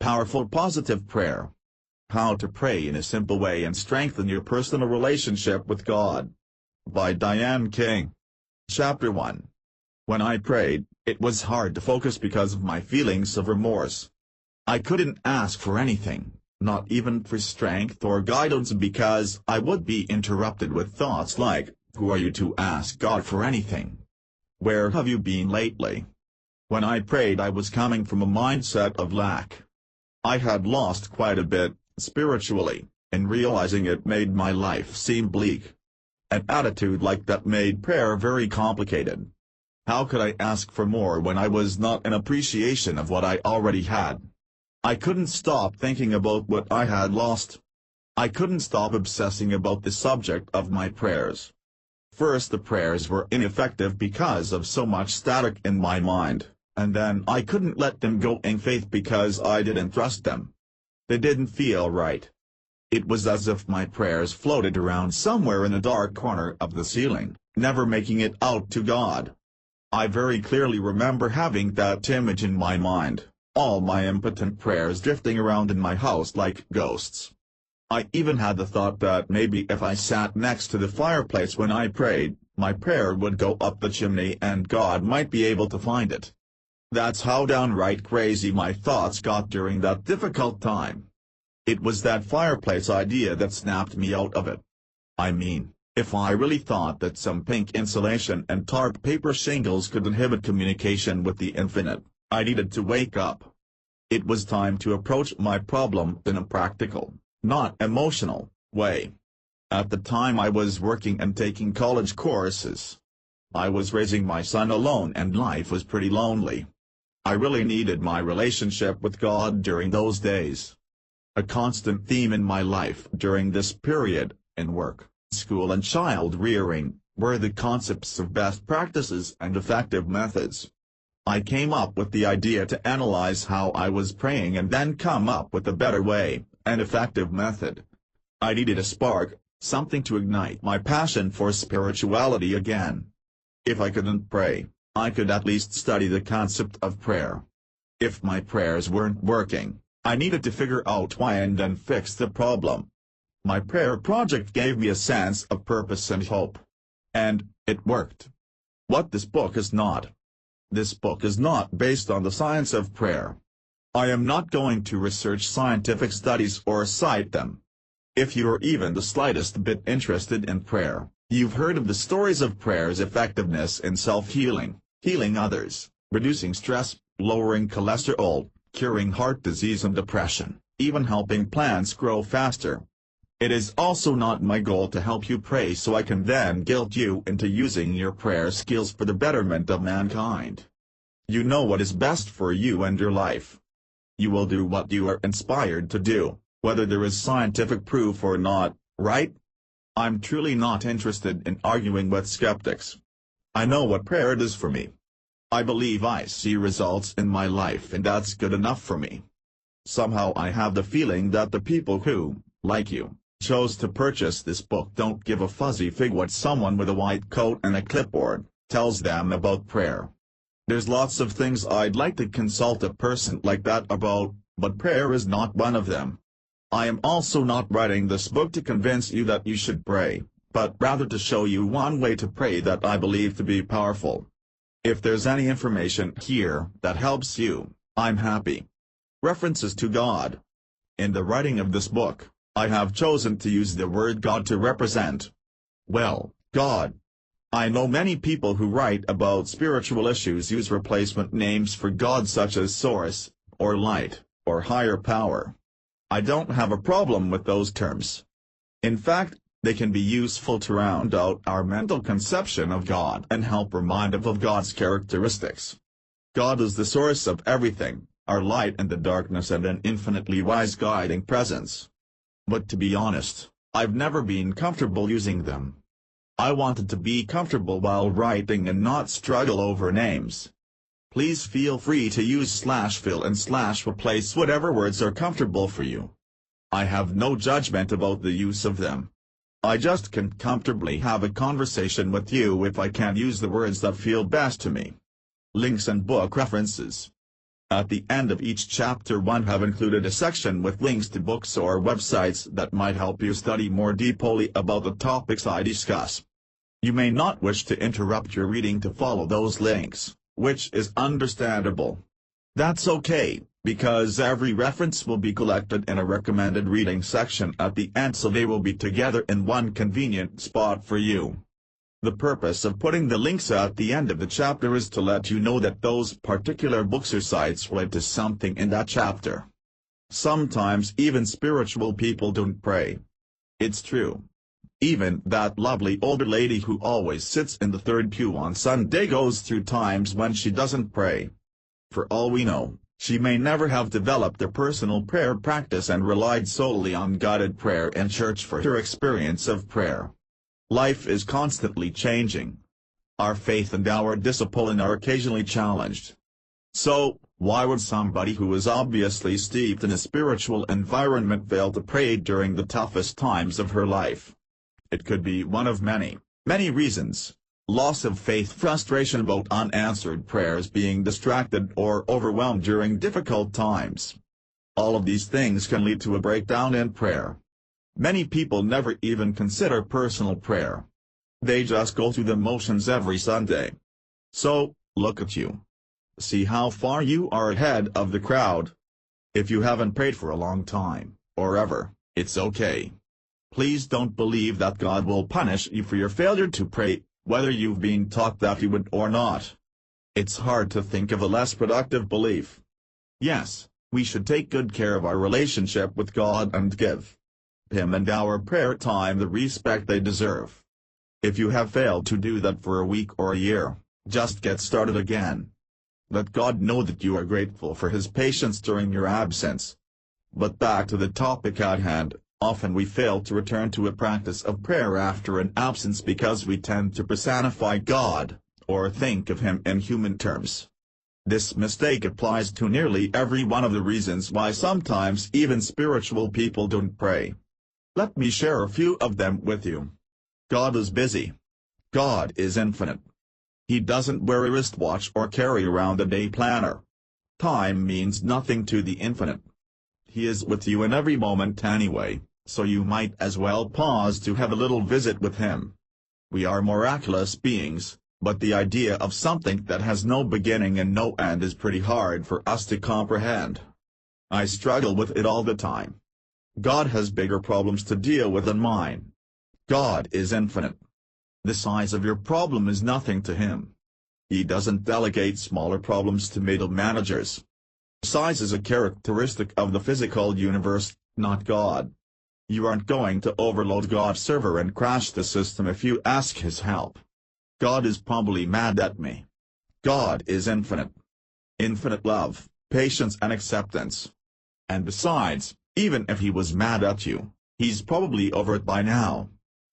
Powerful Positive Prayer. How to Pray in a Simple Way and Strengthen Your Personal Relationship with God. By Diane King. Chapter 1. When I prayed, it was hard to focus because of my feelings of remorse. I couldn't ask for anything, not even for strength or guidance, because I would be interrupted with thoughts like, "Who are you to ask God for anything? Where have you been lately?" When I prayed, I was coming from a mindset of lack. I had lost quite a bit, spiritually, and realizing it made my life seem bleak. An attitude like that made prayer very complicated. How could I ask for more when I was not in appreciation of what I already had? I couldn't stop thinking about what I had lost. I couldn't stop obsessing about the subject of my prayers. First, the prayers were ineffective because of so much static in my mind, and then I couldn't let them go in faith because I didn't trust them. They didn't feel right. It was as if my prayers floated around somewhere in a dark corner of the ceiling, never making it out to God. I very clearly remember having that image in my mind, all my impotent prayers drifting around in my house like ghosts. I even had the thought that maybe if I sat next to the fireplace when I prayed, my prayer would go up the chimney and God might be able to find it. That's how downright crazy my thoughts got during that difficult time. It was that fireplace idea that snapped me out of it. I mean, if I really thought that some pink insulation and tarp paper shingles could inhibit communication with the infinite, I needed to wake up. It was time to approach my problem in a practical, not emotional, way. At the time I was working and taking college courses. I was raising my son alone and life was pretty lonely. I really needed my relationship with God during those days. A constant theme in my life during this period, in work, school and child rearing, were the concepts of best practices and effective methods. I came up with the idea to analyze how I was praying and then come up with a better way, an effective method. I needed a spark, something to ignite my passion for spirituality again. If I couldn't pray, I could at least study the concept of prayer. If my prayers weren't working, I needed to figure out why and then fix the problem. My prayer project gave me a sense of purpose and hope. And it worked. What this book is not. This book is not based on the science of prayer. I am not going to research scientific studies or cite them. If you're even the slightest bit interested in prayer, you've heard of the stories of prayer's effectiveness in self-healing, healing others, reducing stress, lowering cholesterol, curing heart disease and depression, even helping plants grow faster. It is also not my goal to help you pray so I can then guilt you into using your prayer skills for the betterment of mankind. You know what is best for you and your life. You will do what you are inspired to do, whether there is scientific proof or not, right? I'm truly not interested in arguing with skeptics. I know what prayer does for me. I believe I see results in my life and that's good enough for me. Somehow I have the feeling that the people who, like you, chose to purchase this book don't give a fuzzy fig what someone with a white coat and a clipboard tells them about prayer. There's lots of things I'd like to consult a person like that about, but prayer is not one of them. I am also not writing this book to convince you that you should pray, but rather to show you one way to pray that I believe to be powerful. If there's any information here that helps you, I'm happy. References to God. In the writing of this book, I have chosen to use the word God to represent, well, God. I know many people who write about spiritual issues use replacement names for God such as Source, or Light, or Higher Power. I don't have a problem with those terms. In fact, they can be useful to round out our mental conception of God and help remind us of God's characteristics. God is the source of everything, our light in the darkness and an infinitely wise guiding presence. But to be honest, I've never been comfortable using them. I wanted to be comfortable while writing and not struggle over names. Please feel free to use /fill and /replace whatever words are comfortable for you. I have no judgment about the use of them. I just can't comfortably have a conversation with you if I can't use the words that feel best to me. Links and book references. At the end of each chapter I have included a section with links to books or websites that might help you study more deeply about the topics I discuss. You may not wish to interrupt your reading to follow those links, which is understandable. That's okay, because every reference will be collected in a recommended reading section at the end, so they will be together in one convenient spot for you. The purpose of putting the links at the end of the chapter is to let you know that those particular books or sites relate to something in that chapter. Sometimes even spiritual people don't pray. It's true. Even that lovely older lady who always sits in the third pew on Sunday goes through times when she doesn't pray. For all we know, she may never have developed a personal prayer practice and relied solely on guided prayer in church for her experience of prayer. Life is constantly changing. Our faith and our discipline are occasionally challenged. So, why would somebody who is obviously steeped in a spiritual environment fail to pray during the toughest times of her life? It could be one of many reasons: loss of faith, frustration about unanswered prayers, being distracted or overwhelmed during difficult times. All of these things can lead to a breakdown in prayer. Many people never even consider personal prayer. They just go through the motions every Sunday. So, look at you. See how far you are ahead of the crowd. If you haven't prayed for a long time, or ever, it's okay. Please don't believe that God will punish you for your failure to pray, whether you've been taught that He would or not. It's hard to think of a less productive belief. Yes, we should take good care of our relationship with God and give Him and our prayer time the respect they deserve. If you have failed to do that for a week or a year, just get started again. Let God know that you are grateful for His patience during your absence. But back to the topic at hand, often we fail to return to a practice of prayer after an absence because we tend to personify God, or think of Him in human terms. This mistake applies to nearly every one of the reasons why sometimes even spiritual people don't pray. Let me share a few of them with you. God is busy. God is infinite. He doesn't wear a wristwatch or carry around a day planner. Time means nothing to the infinite. He is with you in every moment anyway, so you might as well pause to have a little visit with Him. We are miraculous beings, but the idea of something that has no beginning and no end is pretty hard for us to comprehend. I struggle with it all the time. God has bigger problems to deal with than mine. God is infinite. The size of your problem is nothing to Him. He doesn't delegate smaller problems to middle managers. Size is a characteristic of the physical universe, not God. You aren't going to overload God's server and crash the system if you ask His help. God is probably mad at me. God is infinite. Infinite love, patience and acceptance. And besides, even if He was mad at you, He's probably over it by now.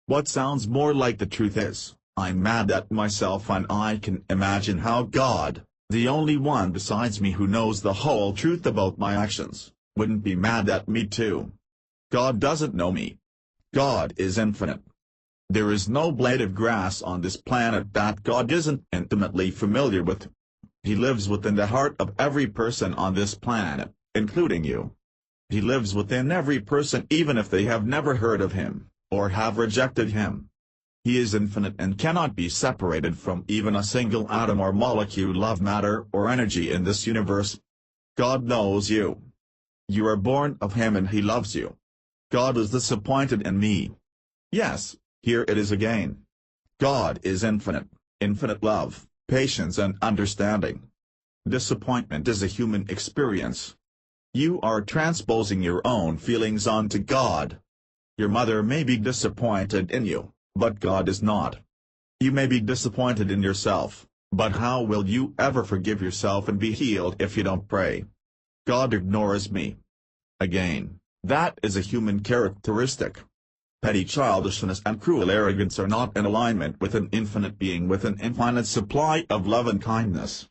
What sounds more like the truth is, I'm mad at myself, and I can imagine how God, the only one besides me who knows the whole truth about my actions, wouldn't be mad at me too. God doesn't know me. God is infinite. There is no blade of grass on this planet that God isn't intimately familiar with. He lives within the heart of every person on this planet, including you. He lives within every person even if they have never heard of Him, or have rejected Him. He is infinite and cannot be separated from even a single atom or molecule of matter or energy in this universe. God knows you. You are born of Him and He loves you. God is disappointed in me. Yes, here it is again. God is infinite, infinite love, patience and understanding. Disappointment is a human experience. You are transposing your own feelings onto God. Your mother may be disappointed in you, but God is not. You may be disappointed in yourself, but how will you ever forgive yourself and be healed if you don't pray? God ignores me. Again, that is a human characteristic. Petty childishness and cruel arrogance are not in alignment with an infinite being with an infinite supply of love and kindness.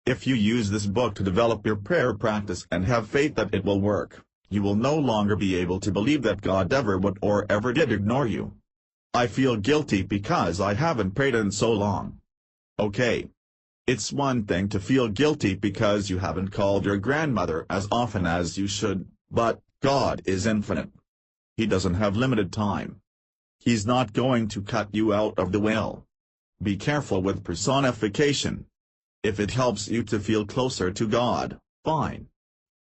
If you use this book to develop your prayer practice and have faith that it will work, you will no longer be able to believe that God ever would or ever did ignore you. I feel guilty because I haven't prayed in so long. Okay. It's one thing to feel guilty because you haven't called your grandmother as often as you should, but God is infinite. He doesn't have limited time. He's not going to cut you out of the will. Be careful with personification. If it helps you to feel closer to God, fine.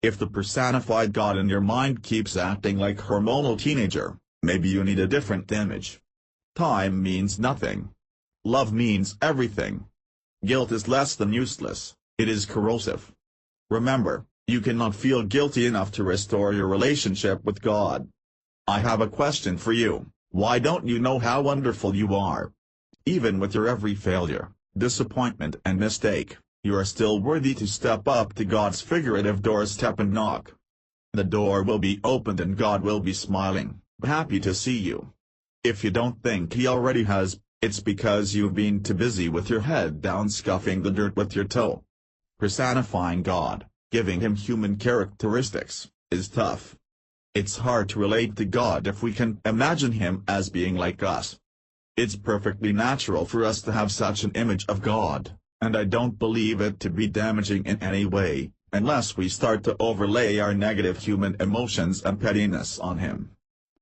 If the personified God in your mind keeps acting like a hormonal teenager, maybe you need a different image. Time means nothing. Love means everything. Guilt is less than useless, it is corrosive. Remember, you cannot feel guilty enough to restore your relationship with God. I have a question for you. Why don't you know how wonderful you are? Even with your every failure, disappointment and mistake, you are still worthy to step up to God's figurative doorstep and knock. The door will be opened and God will be smiling, happy to see you. If you don't think He already has, it's because you've been too busy with your head down scuffing the dirt with your toe. Personifying God, giving Him human characteristics, is tough. It's hard to relate to God if we can imagine Him as being like us. It's perfectly natural for us to have such an image of God, and I don't believe it to be damaging in any way, unless we start to overlay our negative human emotions and pettiness on Him.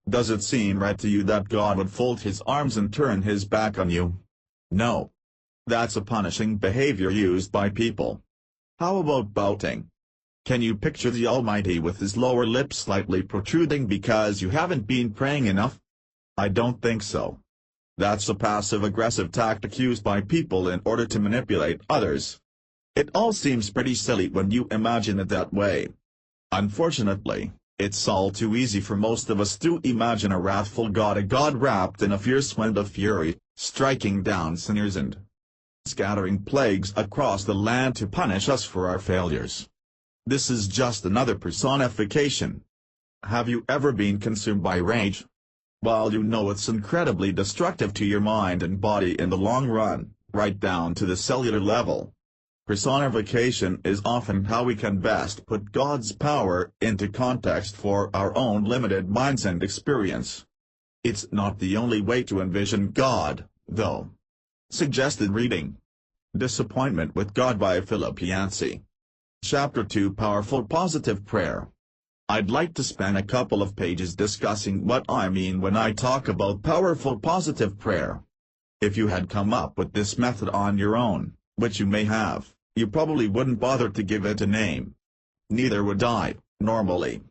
Does it seem right to you that God would fold His arms and turn His back on you? No. That's a punishing behavior used by people. How about pouting? Can you picture the Almighty with His lower lip slightly protruding because you haven't been praying enough? I don't think so. That's a passive-aggressive tactic used by people in order to manipulate others. It all seems pretty silly when you imagine it that way. Unfortunately, it's all too easy for most of us to imagine a wrathful God, a God wrapped in a fierce wind of fury, striking down sinners and scattering plagues across the land to punish us for our failures. This is just another personification. Have you ever been consumed by rage? While you know it's incredibly destructive to your mind and body in the long run, right down to the cellular level. Personification is often how we can best put God's power into context for our own limited minds and experience. It's not the only way to envision God, though. Suggested reading: Disappointment with God by Philip Yancey. Chapter 2: Powerful Positive Prayer. I'd like to spend a couple of pages discussing what I mean when I talk about powerful positive prayer. If you had come up with this method on your own, which you may have, you probably wouldn't bother to give it a name. Neither would I, normally.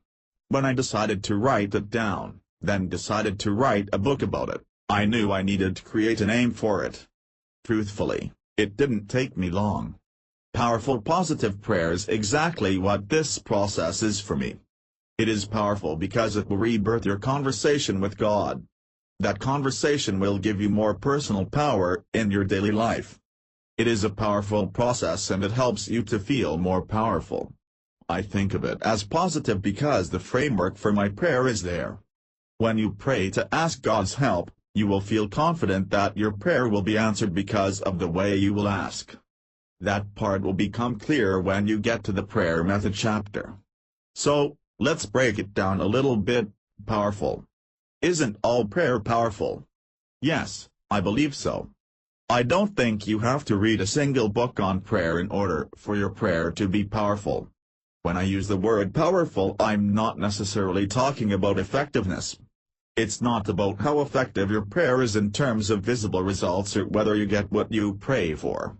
When I decided to write it down, then decided to write a book about it, I knew I needed to create a name for it. Truthfully, it didn't take me long. Powerful positive prayer is exactly what this process is for me. It is powerful because it will rebirth your conversation with God. That conversation will give you more personal power in your daily life. It is a powerful process and it helps you to feel more powerful. I think of it as positive because the framework for my prayer is there. When you pray to ask God's help, you will feel confident that your prayer will be answered because of the way you will ask. That part will become clear when you get to the prayer method chapter. So, let's break it down a little bit. Powerful. Isn't all prayer powerful? Yes, I believe so. I don't think you have to read a single book on prayer in order for your prayer to be powerful. When I use the word powerful, I'm not necessarily talking about effectiveness. It's not about how effective your prayer is in terms of visible results or whether you get what you pray for.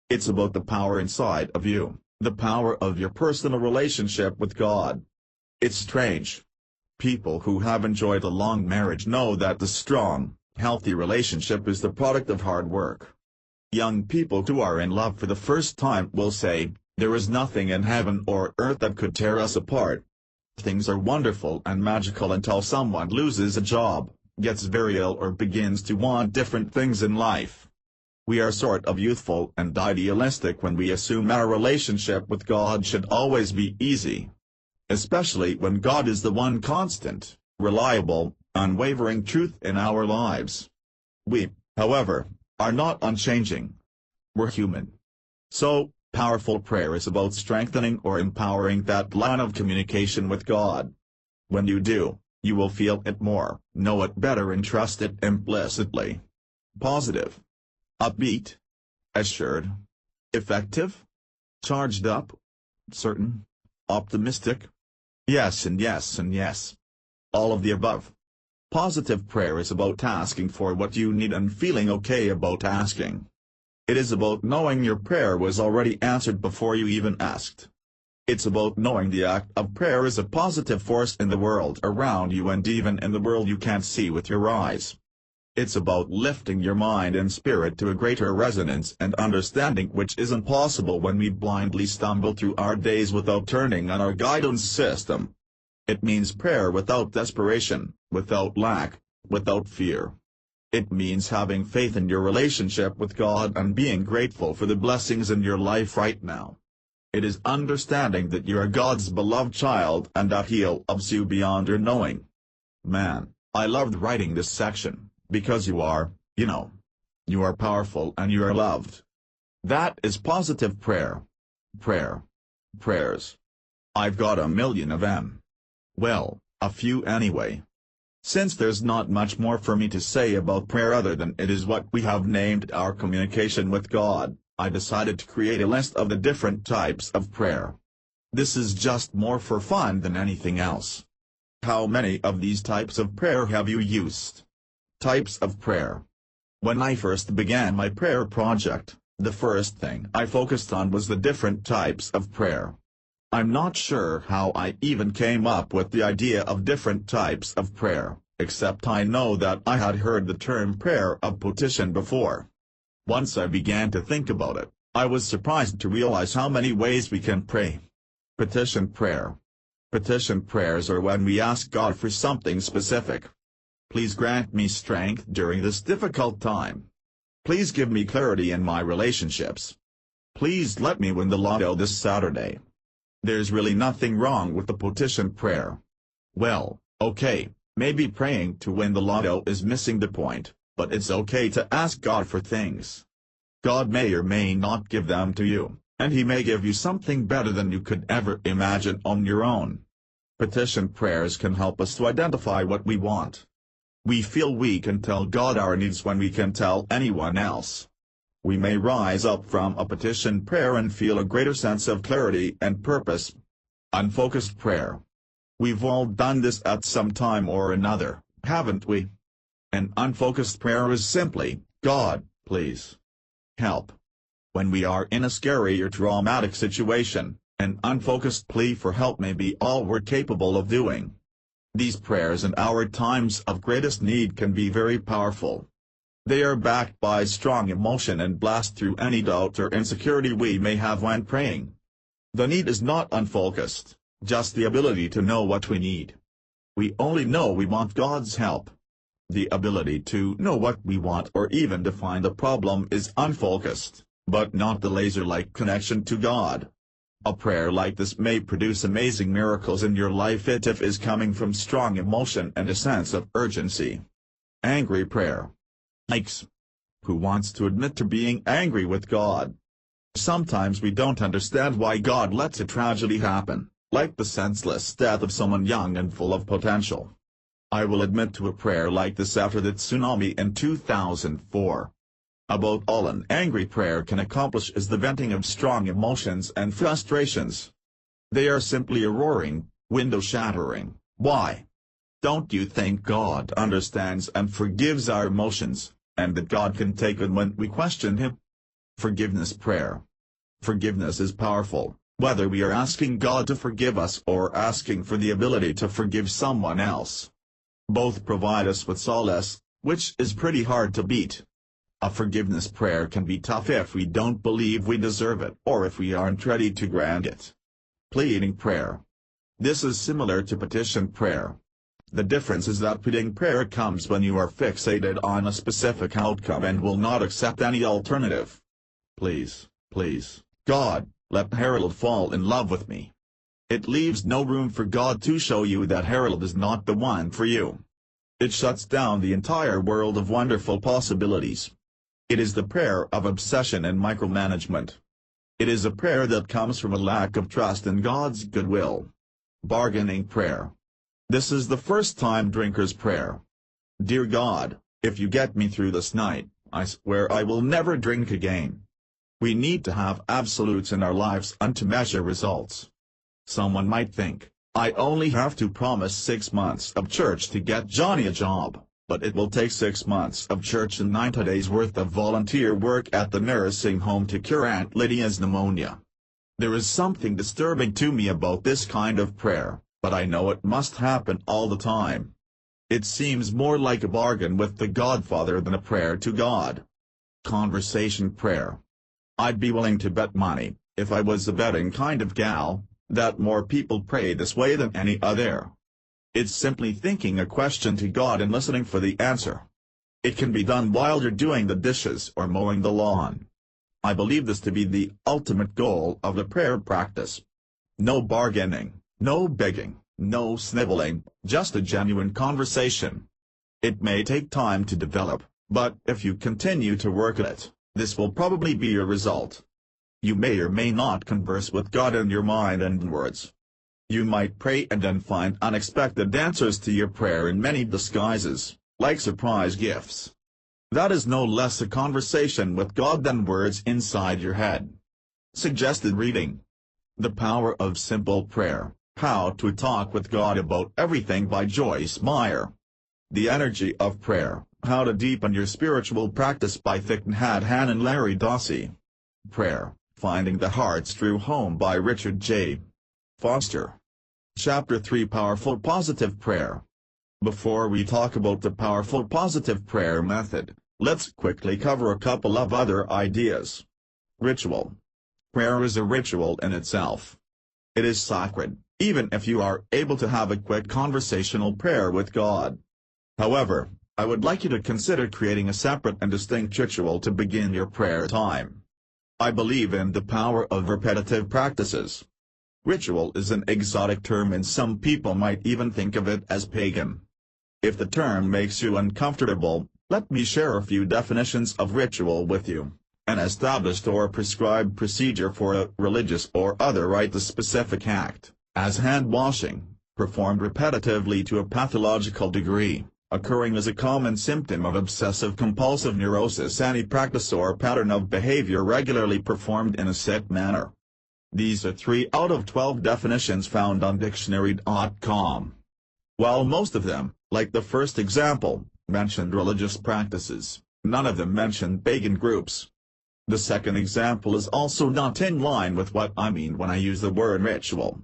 It's about the power inside of you, the power of your personal relationship with God. It's strange. People who have enjoyed a long marriage know that the strong, healthy relationship is the product of hard work. Young people who are in love for the first time will say, "There is nothing in heaven or earth that could tear us apart." Things are wonderful and magical until someone loses a job, gets very ill or begins to want different things in life. We are sort of youthful and idealistic when we assume our relationship with God should always be easy. Especially when God is the one constant, reliable, unwavering truth in our lives. We, however, are not unchanging. We're human. So, powerful prayer is about strengthening or empowering that line of communication with God. When you do, you will feel it more, know it better and trust it implicitly. Positive. Upbeat. Assured. Effective? Charged up? Certain? Optimistic? Yes and yes and yes. All of the above. Positive prayer is about asking for what you need and feeling okay about asking. It is about knowing your prayer was already answered before you even asked. It's about knowing the act of prayer is a positive force in the world around you and even in the world you can't see with your eyes. It's about lifting your mind and spirit to a greater resonance and understanding, which isn't possible when we blindly stumble through our days without turning on our guidance system. It means prayer without desperation, without lack, without fear. It means having faith in your relationship with God and being grateful for the blessings in your life right now. It is understanding that you are God's beloved child and that He loves you beyond your knowing. Man, I loved writing this section, because you are, you are powerful and you are loved. That is positive prayer. Prayers. I've got a million of them. Well, a few anyway. Since there's not much more for me to say about prayer other than it is what we have named our communication with God, I decided to create a list of the different types of prayer. This is just more for fun than anything else. How many of these types of prayer have you used? Types of prayer. When I first began my prayer project, the first thing I focused on was the different types of prayer. I'm not sure how I even came up with the idea of different types of prayer, except I know that I had heard the term prayer of petition before. Once I began to think about it, I was surprised to realize how many ways we can pray. Petition prayer. Petition prayers are when we ask God for something specific. Please grant me strength during this difficult time. Please give me clarity in my relationships. Please let me win the lotto this Saturday. There's really nothing wrong with the petition prayer. Well, okay, maybe praying to win the lotto is missing the point, but it's okay to ask God for things. God may or may not give them to you, and He may give you something better than you could ever imagine on your own. Petition prayers can help us to identify what we want. We feel we can tell God our needs when we can tell anyone else. We may rise up from a petition prayer and feel a greater sense of clarity and purpose. Unfocused prayer. We've all done this at some time or another, haven't we? An unfocused prayer is simply, God, please help. When we are in a scary or traumatic situation, an unfocused plea for help may be all we're capable of doing. These prayers in our times of greatest need can be very powerful. They are backed by strong emotion and blast through any doubt or insecurity we may have when praying. The need is not unfocused, just the ability to know what we need. We only know we want God's help. The ability to know what we want or even define the problem is unfocused, but not the laser-like connection to God. A prayer like this may produce amazing miracles in your life if it is coming from strong emotion and a sense of urgency. Angry prayer. Yikes. Who wants to admit to being angry with God? Sometimes we don't understand why God lets a tragedy happen, like the senseless death of someone young and full of potential. I will admit to a prayer like this after the tsunami in 2004. About all an angry prayer can accomplish is the venting of strong emotions and frustrations. They are simply a roaring, window-shattering, why? Don't you think God understands and forgives our emotions, and that God can take them when we question Him? Forgiveness prayer. Forgiveness is powerful, whether we are asking God to forgive us or asking for the ability to forgive someone else. Both provide us with solace, which is pretty hard to beat. A forgiveness prayer can be tough if we don't believe we deserve it or if we aren't ready to grant it. Pleading prayer. This is similar to petition prayer. The difference is that pleading prayer comes when you are fixated on a specific outcome and will not accept any alternative. Please, God, let Harold fall in love with me. It leaves no room for God to show you that Harold is not the one for you. It shuts down the entire world of wonderful possibilities. It is the prayer of obsession and micromanagement. It is a prayer that comes from a lack of trust in God's goodwill. Bargaining prayer. This is the first-time drinker's prayer. Dear God, if you get me through this night, I swear I will never drink again. We need to have absolutes in our lives and to measure results. Someone might think, I only have to promise 6 months of church to get Johnny a job, but it will take 6 months of church and 90 days worth of volunteer work at the nursing home to cure Aunt Lydia's pneumonia. There is something disturbing to me about this kind of prayer, but I know it must happen all the time. It seems more like a bargain with the Godfather than a prayer to God. Conversation prayer. I'd be willing to bet money, if I was a betting kind of gal, that more people pray this way than any other. It's simply thinking a question to God and listening for the answer. It can be done while you're doing the dishes or mowing the lawn. I believe this to be the ultimate goal of the prayer practice. No bargaining, no begging, no sniveling, just a genuine conversation. It may take time to develop, but if you continue to work at it, this will probably be your result. You may or may not converse with God in your mind and in words. You might pray and then find unexpected answers to your prayer in many disguises, like surprise gifts. That is no less a conversation with God than words inside your head. Suggested reading. The Power of Simple Prayer, How to Talk with God About Everything by Joyce Meyer. The Energy of Prayer, How to Deepen Your Spiritual Practice by Thich Nhat Hanh and Larry Dossey. Prayer, Finding the Heart's True Home by Richard J. Foster. Chapter 3 Powerful Positive Prayer. Before we talk about the powerful positive prayer method, let's quickly cover a couple of other ideas. Ritual. Prayer is a ritual in itself. It is sacred, even if you are able to have a quick conversational prayer with God. However, I would like you to consider creating a separate and distinct ritual to begin your prayer time. I believe in the power of repetitive practices. Ritual is an exotic term and some people might even think of it as pagan. If the term makes you uncomfortable, let me share a few definitions of ritual with you. An established or prescribed procedure for a religious or other rite, a specific act, as hand washing, performed repetitively to a pathological degree, occurring as a common symptom of obsessive-compulsive neurosis, any practice or pattern of behavior regularly performed in a set manner. These are 3 out of 12 definitions found on dictionary.com. While most of them, like the first example, mentioned religious practices, none of them mentioned pagan groups. The second example is also not in line with what I mean when I use the word ritual.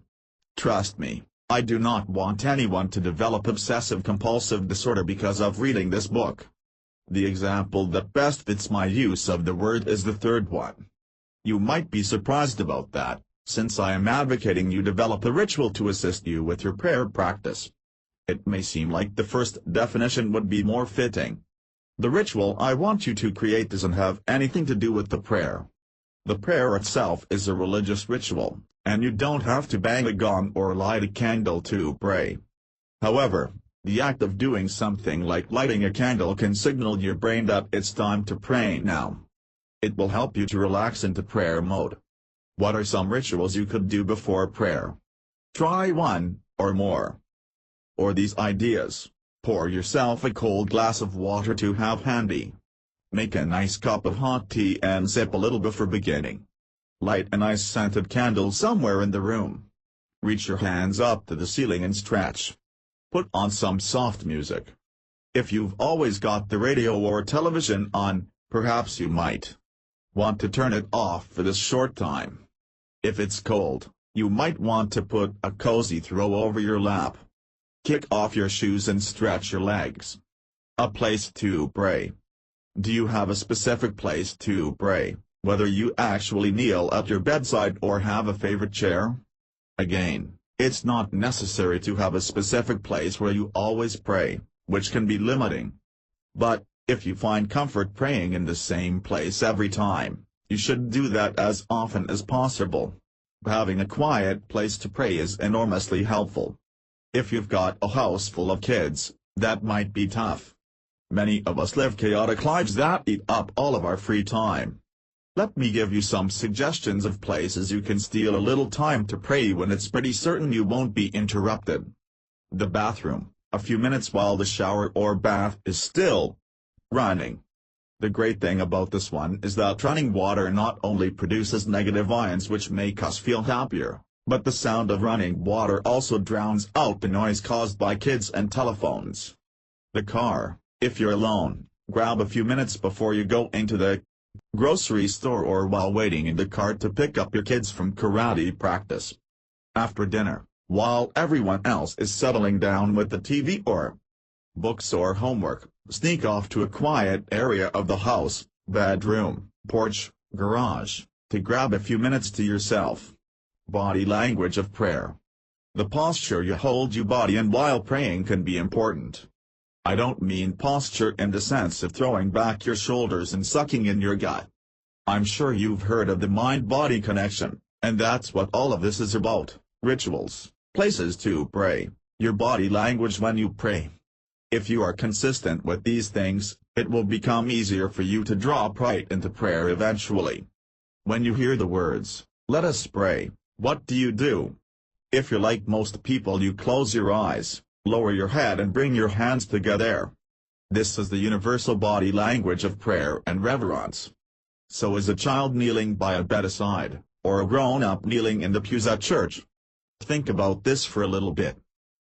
Trust me, I do not want anyone to develop obsessive-compulsive disorder because of reading this book. The example that best fits my use of the word is the third one. You might be surprised about that, since I am advocating you develop a ritual to assist you with your prayer practice. It may seem like the first definition would be more fitting. The ritual I want you to create doesn't have anything to do with the prayer. The prayer itself is a religious ritual, and you don't have to bang a gong or light a candle to pray. However, the act of doing something like lighting a candle can signal your brain that it's time to pray now. It will help you to relax into prayer mode. What are some rituals you could do before prayer? Try one, or more. Or these ideas. Pour yourself a cold glass of water to have handy. Make a nice cup of hot tea and sip a little before beginning. Light a nice scented candle somewhere in the room. Reach your hands up to the ceiling and stretch. Put on some soft music. If you've always got the radio or television on, perhaps you might want to turn it off for this short time. If it's cold, you might want to put a cozy throw over your lap. Kick off your shoes and stretch your legs. A place to pray. Do you have a specific place to pray, whether you actually kneel at your bedside or have a favorite chair? Again, it's not necessary to have a specific place where you always pray, which can be limiting. But, if you find comfort praying in the same place every time, you should do that as often as possible. Having a quiet place to pray is enormously helpful. If you've got a house full of kids, that might be tough. Many of us live chaotic lives that eat up all of our free time. Let me give you some suggestions of places you can steal a little time to pray when it's pretty certain you won't be interrupted. The bathroom, a few minutes while the shower or bath is still running. The great thing about this one is that running water not only produces negative ions which make us feel happier, but the sound of running water also drowns out the noise caused by kids and telephones. The car, if you're alone, grab a few minutes before you go into the grocery store or while waiting in the car to pick up your kids from karate practice. After dinner, while everyone else is settling down with the TV or books or homework, sneak off to a quiet area of the house, bedroom, porch, garage, to grab a few minutes to yourself. Body language of prayer. The posture you hold your body in while praying can be important. I don't mean posture in the sense of throwing back your shoulders and sucking in your gut. I'm sure you've heard of the mind-body connection, and that's what all of this is about: rituals, places to pray, your body language when you pray. If you are consistent with these things, it will become easier for you to drop right into prayer eventually. When you hear the words, "Let us pray," what do? If you're like most people, you close your eyes, lower your head and bring your hands together. This is the universal body language of prayer and reverence. So is a child kneeling by a bedside, or a grown-up kneeling in the pews at church. Think about this for a little bit.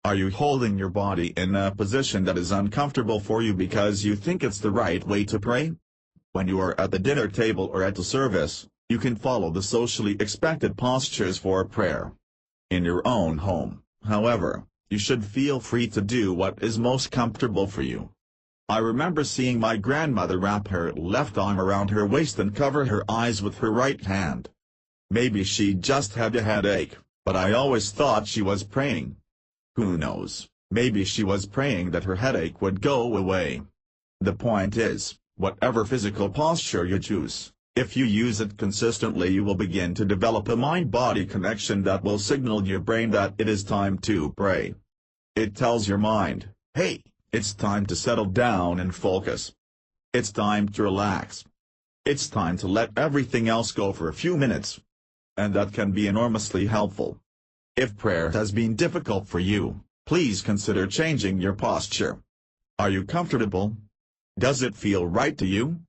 Are you holding your body in a position that is uncomfortable for you because you think it's the right way to pray? When you are at the dinner table or at the service, you can follow the socially expected postures for prayer. In your own home, however, you should feel free to do what is most comfortable for you. I remember seeing my grandmother wrap her left arm around her waist and cover her eyes with her right hand. Maybe she just had a headache, but I always thought she was praying. Who knows, maybe she was praying that her headache would go away. The point is, whatever physical posture you choose, if you use it consistently, you will begin to develop a mind-body connection that will signal your brain that it is time to pray. It tells your mind, hey, it's time to settle down and focus. It's time to relax. It's time to let everything else go for a few minutes. And that can be enormously helpful. If prayer has been difficult for you, please consider changing your posture. Are you comfortable? Does it feel right to you?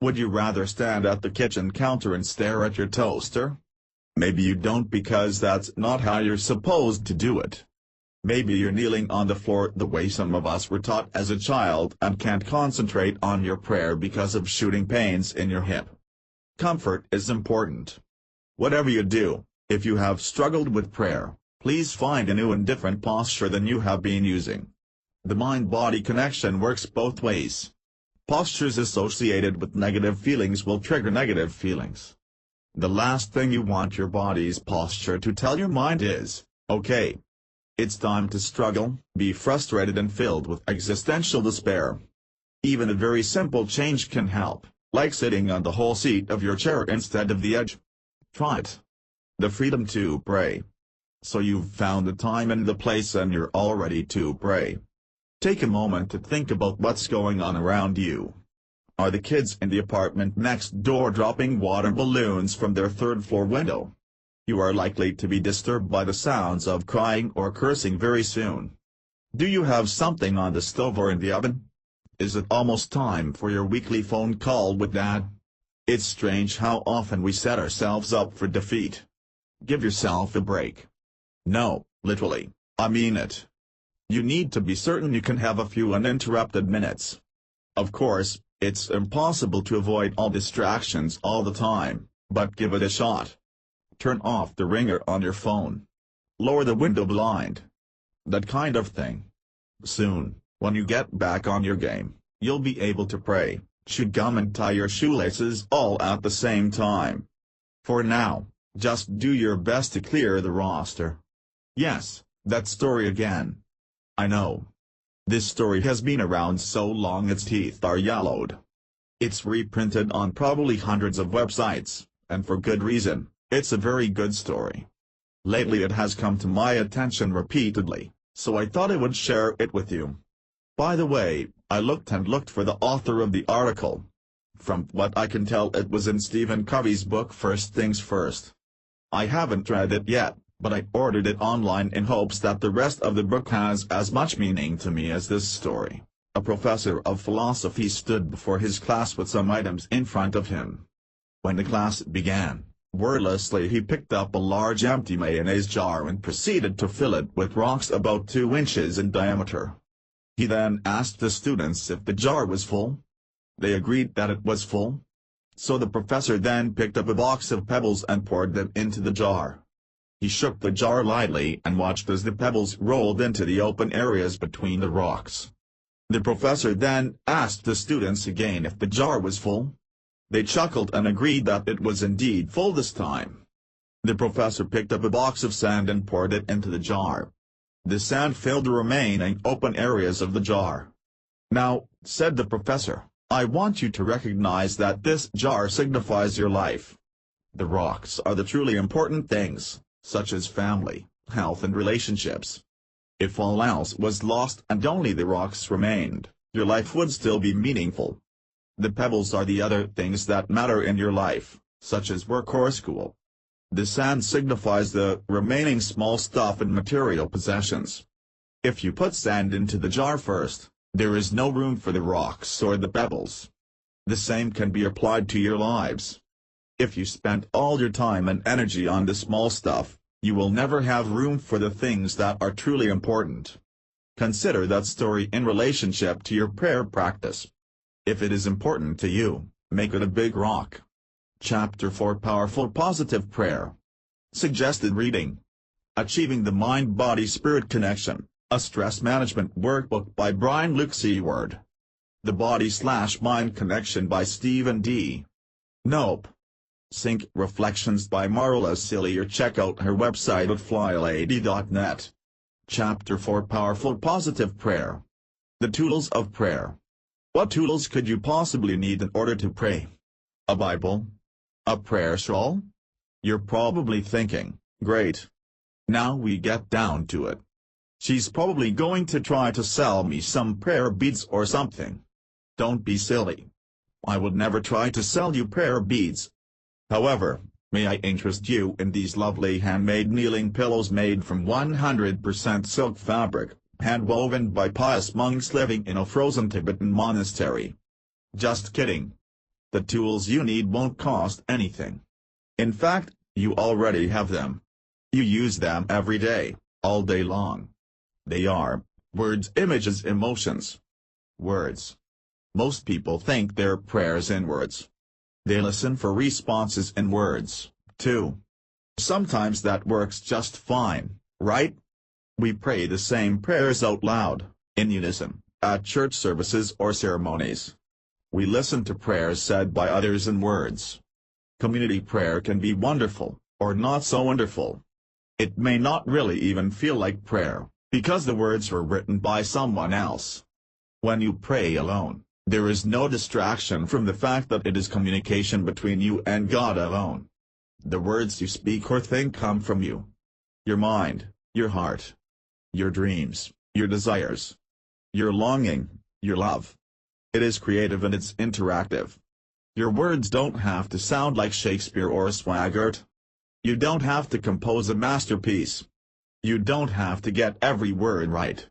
Would you rather stand at the kitchen counter and stare at your toaster? Maybe you don't because that's not how you're supposed to do it. Maybe you're kneeling on the floor the way some of us were taught as a child and can't concentrate on your prayer because of shooting pains in your hip. Comfort is important. Whatever you do, if you have struggled with prayer, please find a new and different posture than you have been using. The mind-body connection works both ways. Postures associated with negative feelings will trigger negative feelings. The last thing you want your body's posture to tell your mind is, okay, it's time to struggle, be frustrated and filled with existential despair. Even a very simple change can help, like sitting on the whole seat of your chair instead of the edge. Try it. The freedom to pray. So you've found the time and the place and you're all ready to pray. Take a moment to think about what's going on around you. Are the kids in the apartment next door dropping water balloons from their third-floor window? You are likely to be disturbed by the sounds of crying or cursing very soon. Do you have something on the stove or in the oven? Is it almost time for your weekly phone call with Dad? It's strange how often we set ourselves up for defeat. Give yourself a break. No, literally, I mean it. You need to be certain you can have a few uninterrupted minutes. Of course, it's impossible to avoid all distractions all the time, but give it a shot. Turn off the ringer on your phone. Lower the window blind. That kind of thing. Soon, when you get back on your game, you'll be able to pray, chew gum and tie your shoelaces all at the same time. For now, just do your best to clear the roster. Yes, that story again. I know. This story has been around so long its teeth are yellowed. It's reprinted on probably hundreds of websites, and for good reason. It's a very good story. Lately it has come to my attention repeatedly, so I thought I would share it with you. By the way, I looked for the author of the article. From what I can tell, it was in Stephen Covey's book First Things First. I haven't read it yet, but I ordered it online in hopes that the rest of the book has as much meaning to me as this story. A professor of philosophy stood before his class with some items in front of him. When the class began, wordlessly he picked up a large empty mayonnaise jar and proceeded to fill it with rocks about 2 inches in diameter. He then asked the students if the jar was full. They agreed that it was full. So the professor then picked up a box of pebbles and poured them into the jar. He shook the jar lightly and watched as the pebbles rolled into the open areas between the rocks. The professor then asked the students again if the jar was full. They chuckled and agreed that it was indeed full this time. The professor picked up a box of sand and poured it into the jar. The sand filled the remaining open areas of the jar. "Now," said the professor, "I want you to recognize that this jar signifies your life. The rocks are the truly important things, such as family, health and relationships. If all else was lost and only the rocks remained, your life would still be meaningful. The pebbles are the other things that matter in your life, such as work or school. The sand signifies the remaining small stuff and material possessions. If you put sand into the jar first, there is no room for the rocks or the pebbles. The same can be applied to your lives. If you spend all your time and energy on the small stuff, you will never have room for the things that are truly important. Consider that story in relationship to your prayer practice. If it is important to you, make it a big rock." Chapter 4 Powerful Positive Prayer. Suggested reading: Achieving the Mind-Body-Spirit Connection, a Stress Management Workbook by Brian Luke Seward. The Body/Mind Connection by Stephen D. Nope. Sync Reflections by Marla Sealy, or check out her website at flylady.net. Chapter 4 Powerful Positive Prayer. The Tools of Prayer. What tools could you possibly need in order to pray? A Bible? A prayer shawl? You're probably thinking, great. Now we get down to it. She's probably going to try to sell me some prayer beads or something. Don't be silly. I would never try to sell you prayer beads. However, may I interest you in these lovely handmade kneeling pillows made from 100% silk fabric, hand-woven by pious monks living in a frozen Tibetan monastery. Just kidding. The tools you need won't cost anything. In fact, you already have them. You use them every day, all day long. They are words, images, emotions. Words. Most people think their prayers in words. They listen for responses in words, too. Sometimes that works just fine, right? We pray the same prayers out loud, in unison, at church services or ceremonies. We listen to prayers said by others in words. Community prayer can be wonderful, or not so wonderful. It may not really even feel like prayer, because the words were written by someone else. When you pray alone, there is no distraction from the fact that it is communication between you and God alone. The words you speak or think come from you. Your mind, your heart, your dreams, your desires, your longing, your love. It is creative and it's interactive. Your words don't have to sound like Shakespeare or Swaggart. You don't have to compose a masterpiece. You don't have to get every word right.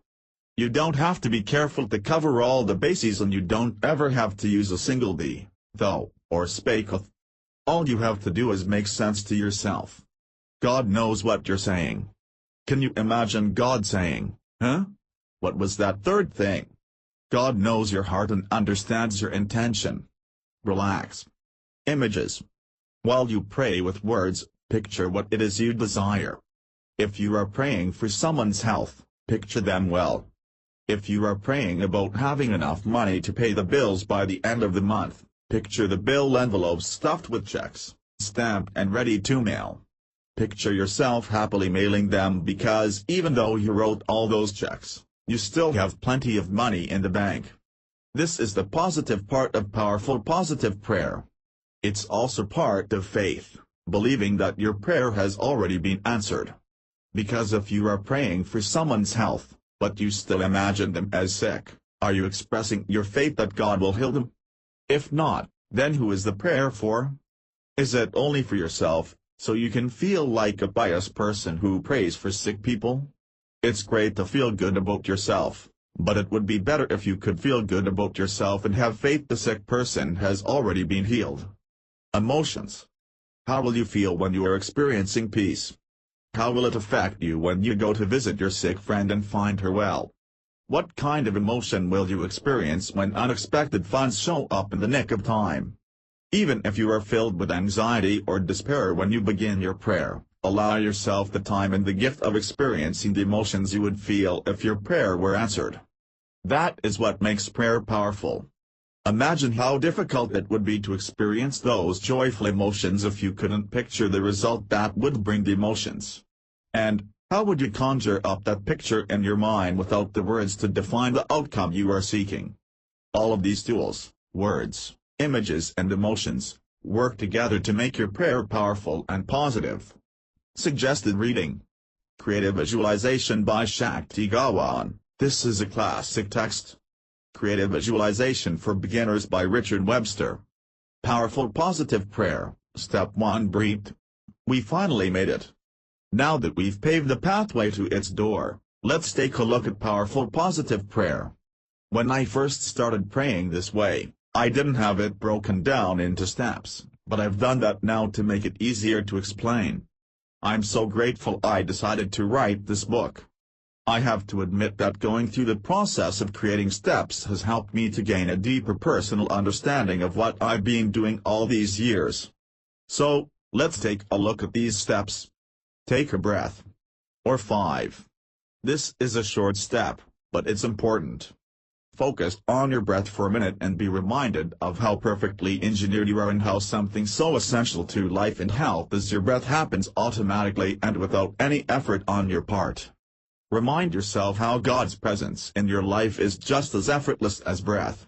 You don't have to be careful to cover all the bases, and you don't ever have to use a single thee, thou, or spaketh. All you have to do is make sense to yourself. God knows what you're saying. Can you imagine God saying, huh? What was that third thing? God knows your heart and understands your intention. Relax. Images. While you pray with words, picture what it is you desire. If you are praying for someone's health, picture them well. If you are praying about having enough money to pay the bills by the end of the month, picture the bill envelopes stuffed with checks, stamped and ready to mail. Picture yourself happily mailing them, because even though you wrote all those checks, you still have plenty of money in the bank. This is the positive part of powerful positive prayer. It's also part of faith, believing that your prayer has already been answered. Because if you are praying for someone's health, but you still imagine them as sick, are you expressing your faith that God will heal them? If not, then who is the prayer for? Is it only for yourself, so you can feel like a pious person who prays for sick people? It's great to feel good about yourself, But it would be better if you could feel good about yourself and have faith the sick person has already been healed. Emotions. How will you feel when you are experiencing peace? How will it affect you when you go to visit your sick friend and find her well? What kind of emotion will you experience when unexpected funds show up in the nick of time? Even if you are filled with anxiety or despair when you begin your prayer, allow yourself the time and the gift of experiencing the emotions you would feel if your prayer were answered. That is what makes prayer powerful. Imagine how difficult it would be to experience those joyful emotions if you couldn't picture the result that would bring the emotions. And, how would you conjure up that picture in your mind without the words to define the outcome you are seeking? All of these tools, words, images and emotions, work together to make your prayer powerful and positive. Suggested reading. Creative Visualization by Shakti Gawain. This is a classic text. Creative Visualization for Beginners by Richard Webster. Powerful Positive Prayer. Step 1. Breathe. We finally made it. Now that we've paved the pathway to its door, let's take a look at Powerful Positive Prayer. When I first started praying this way, I didn't have it broken down into steps, but I've done that now to make it easier to explain. I'm so grateful I decided to write this book. I have to admit that going through the process of creating steps has helped me to gain a deeper personal understanding of what I've been doing all these years. So, let's take a look at these steps. Take a breath. Or 5. This is a short step, but it's important. Focus on your breath for a minute and be reminded of how perfectly engineered you are and how something so essential to life and health as your breath happens automatically and without any effort on your part. Remind yourself how God's presence in your life is just as effortless as breath.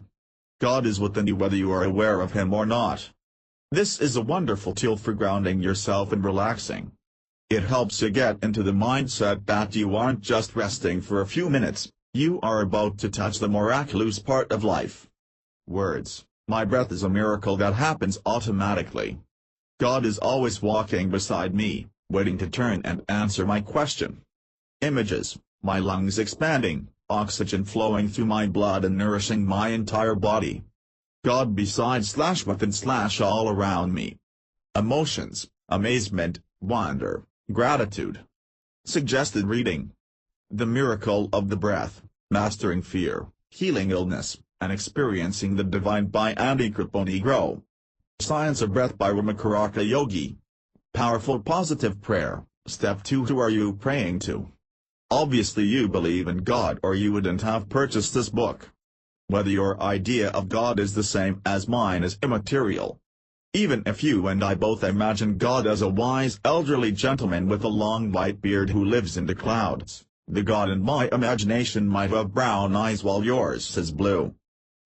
God is within you whether you are aware of Him or not. This is a wonderful tool for grounding yourself and relaxing. It helps you get into the mindset that you aren't just resting for a few minutes, you are about to touch the miraculous part of life. Words. My breath is a miracle that happens automatically. God is always walking beside me, waiting to turn and answer my question. Images. My lungs expanding, oxygen flowing through my blood and nourishing my entire body. God beside/within/all around me. Emotions. Amazement, wonder, gratitude. Suggested reading. The Miracle of the Breath, Mastering Fear, Healing Illness, and Experiencing the Divine by Andy Kriponegro. Science of Breath by Ramakaraka Yogi. Powerful Positive Prayer. Step 2. Who are you praying to? Obviously you believe in God or you wouldn't have purchased this book. Whether your idea of God is the same as mine is immaterial. Even if you and I both imagine God as a wise elderly gentleman with a long white beard who lives in the clouds, the God in my imagination might have brown eyes while yours is blue.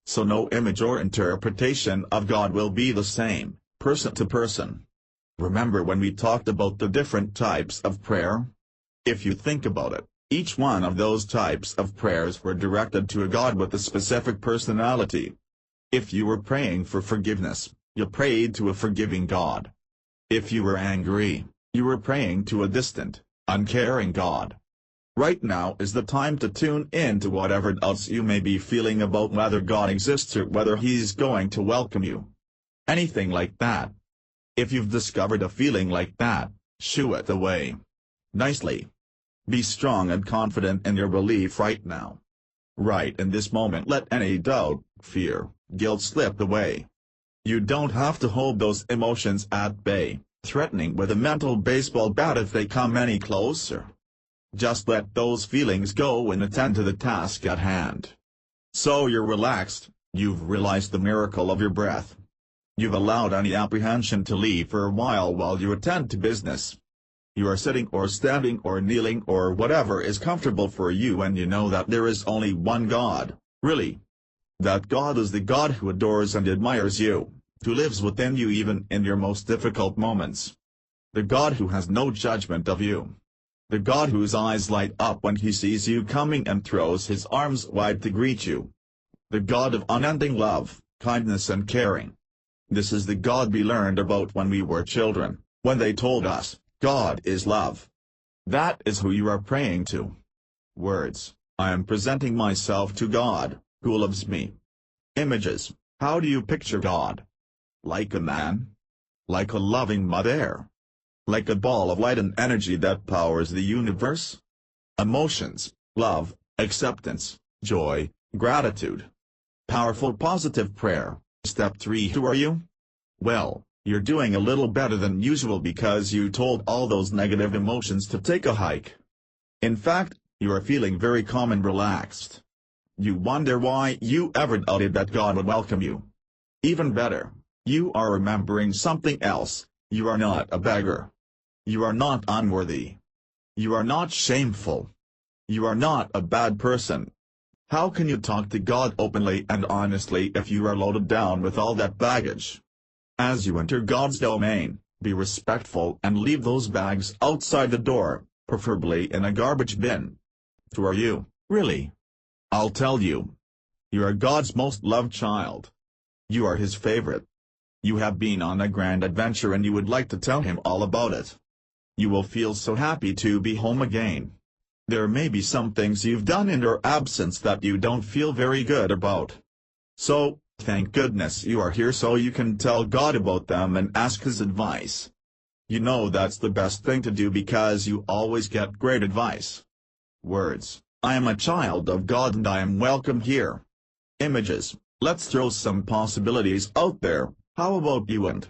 So no image or interpretation of God will be the same, person to person. Remember when we talked about the different types of prayer? If you think about it, each one of those types of prayers were directed to a God with a specific personality. If you were praying for forgiveness, you prayed to a forgiving God. If you were angry, you were praying to a distant, uncaring God. Right now is the time to tune in to whatever doubts you may be feeling about whether God exists or whether He's going to welcome you. Anything like that. If you've discovered a feeling like that, shoo it away. Nicely. Be strong and confident in your belief right now. Right in this moment let any doubt, fear, guilt slip away. You don't have to hold those emotions at bay, threatening with a mental baseball bat if they come any closer. Just let those feelings go and attend to the task at hand. So you're relaxed, you've realized the miracle of your breath. You've allowed any apprehension to leave for a while you attend to business. You are sitting or standing or kneeling or whatever is comfortable for you and you know that there is only one God, really. That God is the God who adores and admires you, who lives within you even in your most difficult moments. The God who has no judgment of you. The God whose eyes light up when He sees you coming and throws His arms wide to greet you. The God of unending love, kindness and caring. This is the God we learned about when we were children, when they told us, God is love. That is who you are praying to. Words. I am presenting myself to God, who loves me. Images. How do you picture God? Like a man? Like a loving mother? Like a ball of light and energy that powers the universe? Emotions, love, acceptance, joy, gratitude. Powerful positive prayer. Step 3. Who are you? Well, you're doing a little better than usual because you told all those negative emotions to take a hike. In fact, you are feeling very calm and relaxed. You wonder why you ever doubted that God would welcome you. Even better, you are remembering something else. You are not a beggar. You are not unworthy. You are not shameful. You are not a bad person. How can you talk to God openly and honestly if you are loaded down with all that baggage? As you enter God's domain, be respectful and leave those bags outside the door, preferably in a garbage bin. Who are you, really? I'll tell you. You are God's most loved child. You are His favorite. You have been on a grand adventure and you would like to tell Him all about it. You will feel so happy to be home again. There may be some things you've done in your absence that you don't feel very good about. So, thank goodness you are here so you can tell God about them and ask His advice. You know that's the best thing to do because you always get great advice. Words. I am a child of God and I am welcome here. Images. Let's throw some possibilities out there. How about you and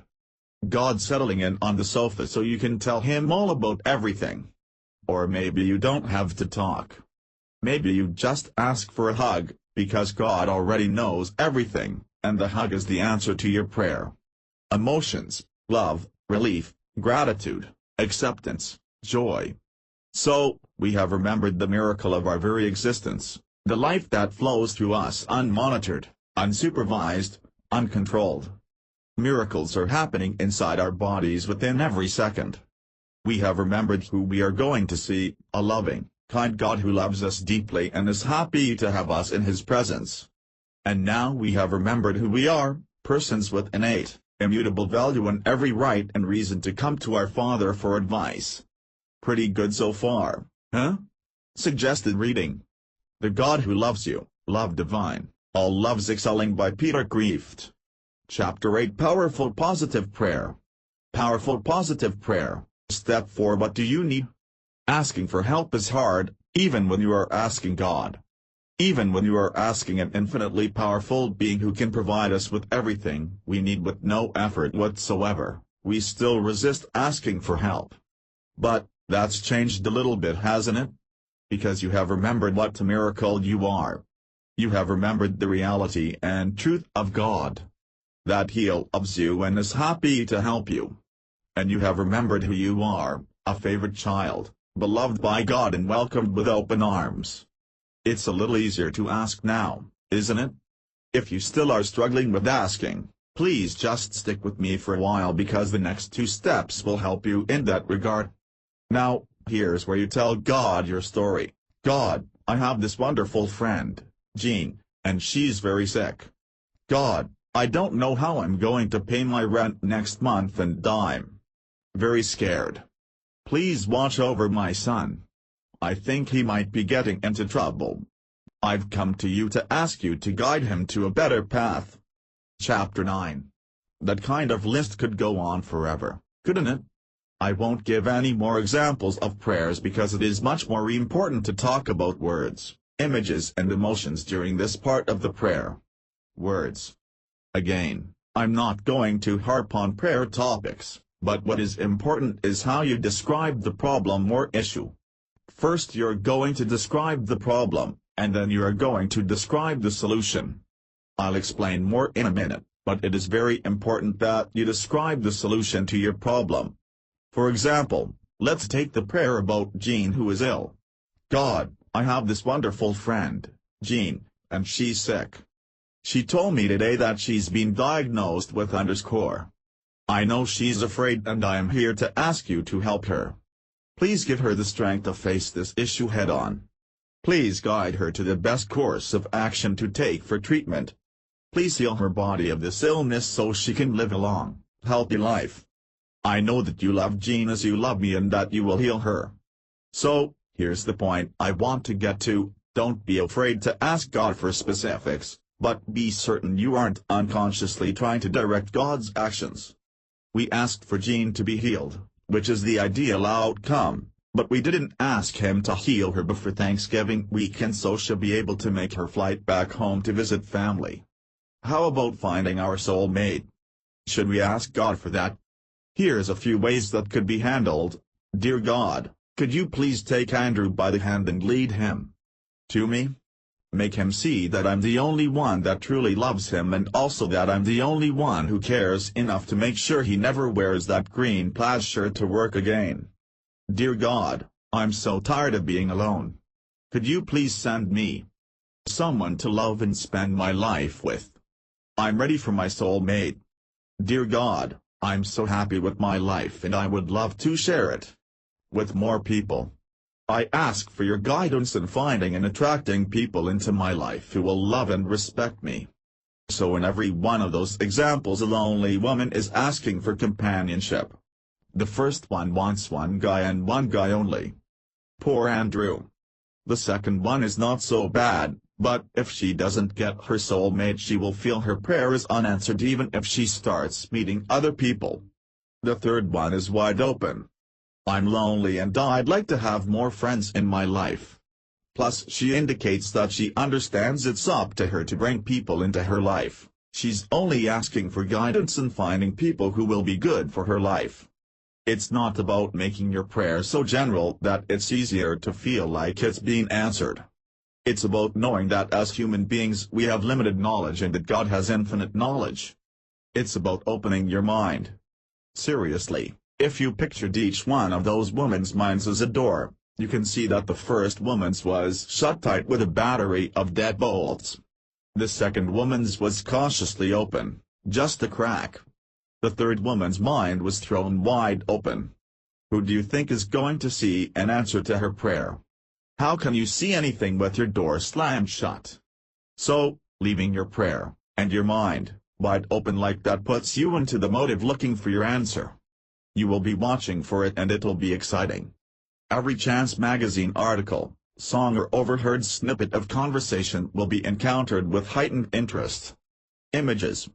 God settling in on the sofa so you can tell Him all about everything? Or maybe you don't have to talk. Maybe you just ask for a hug, because God already knows everything, and the hug is the answer to your prayer. Emotions, love, relief, gratitude, acceptance, joy. So, we have remembered the miracle of our very existence, the life that flows through us unmonitored, unsupervised, uncontrolled. Miracles are happening inside our bodies within every second. We have remembered who we are going to see, a loving, kind God who loves us deeply and is happy to have us in His presence. And now we have remembered who we are, persons with innate, immutable value and every right and reason to come to our Father for advice. Pretty good so far, huh? Suggested reading. The God Who Loves You, Love Divine, All Loves Excelling by Peter Kreeft. Chapter 8 Powerful Positive Prayer. Powerful Positive Prayer. Step 4 What do you need? Asking for help is hard, even when you are asking God. Even when you are asking an infinitely powerful being who can provide us with everything we need with no effort whatsoever, we still resist asking for help. But, that's changed a little bit, hasn't it? Because you have remembered what a miracle you are. You have remembered the reality and truth of God. That He loves you and is happy to help you. And you have remembered who you are, a favorite child, beloved by God and welcomed with open arms. It's a little easier to ask now, isn't it? If you still are struggling with asking, please just stick with me for a while because the next 2 steps will help you in that regard. Now, here's where you tell God your story. God, I have this wonderful friend, Jean, and she's very sick. God, I don't know how I'm going to pay my rent next month and I'm very scared. Please watch over my son. I think he might be getting into trouble. I've come to you to ask you to guide him to a better path. Chapter 9. That kind of list could go on forever, couldn't it? I won't give any more examples of prayers because it is much more important to talk about words, images and emotions during this part of the prayer. Words. Again, I'm not going to harp on prayer topics, but what is important is how you describe the problem or issue. First you're going to describe the problem, and then you are going to describe the solution. I'll explain more in a minute, but it is very important that you describe the solution to your problem. For example, let's take the prayer about Jean who is ill. God, I have this wonderful friend, Jean, and she's sick. She told me today that she's been diagnosed with _. I know she's afraid and I am here to ask you to help her. Please give her the strength to face this issue head-on. Please guide her to the best course of action to take for treatment. Please heal her body of this illness so she can live a long, healthy life. I know that you love Jean as you love me and that you will heal her. So, here's the point I want to get to. Don't be afraid to ask God for specifics, but be certain you aren't unconsciously trying to direct God's actions. We asked for Jean to be healed, which is the ideal outcome, but we didn't ask him to heal her before Thanksgiving weekend so she'll be able to make her flight back home to visit family. How about finding our soulmate? Should we ask God for that? Here's a few ways that could be handled. Dear God, could you please take Andrew by the hand and lead him to me? Make him see that I'm the only one that truly loves him and also that I'm the only one who cares enough to make sure he never wears that green plaid shirt to work again. Dear God, I'm so tired of being alone. Could you please send me someone to love and spend my life with? I'm ready for my soulmate. Dear God, I'm so happy with my life and I would love to share it with more people. I ask for your guidance in finding and attracting people into my life who will love and respect me. So in every one of those examples a lonely woman is asking for companionship. The first one wants one guy and one guy only. Poor Andrew. The second one is not so bad, but if she doesn't get her soulmate she will feel her prayer is unanswered even if she starts meeting other people. The third one is wide open. I'm lonely and I'd like to have more friends in my life. Plus she indicates that she understands it's up to her to bring people into her life. She's only asking for guidance in finding people who will be good for her life. It's not about making your prayer so general that it's easier to feel like it's being answered. It's about knowing that as human beings we have limited knowledge and that God has infinite knowledge. It's about opening your mind. Seriously, if you pictured each one of those women's minds as a door, you can see that the first woman's was shut tight with a battery of deadbolts. The second woman's was cautiously open, just a crack. The third woman's mind was thrown wide open. Who do you think is going to see an answer to her prayer? How can you see anything with your door slammed shut? So, leaving your prayer, and your mind, wide open like that puts you into the mode of looking for your answer. You will be watching for it and it'll be exciting. Every Chance magazine article, song or overheard snippet of conversation will be encountered with heightened interest. Images.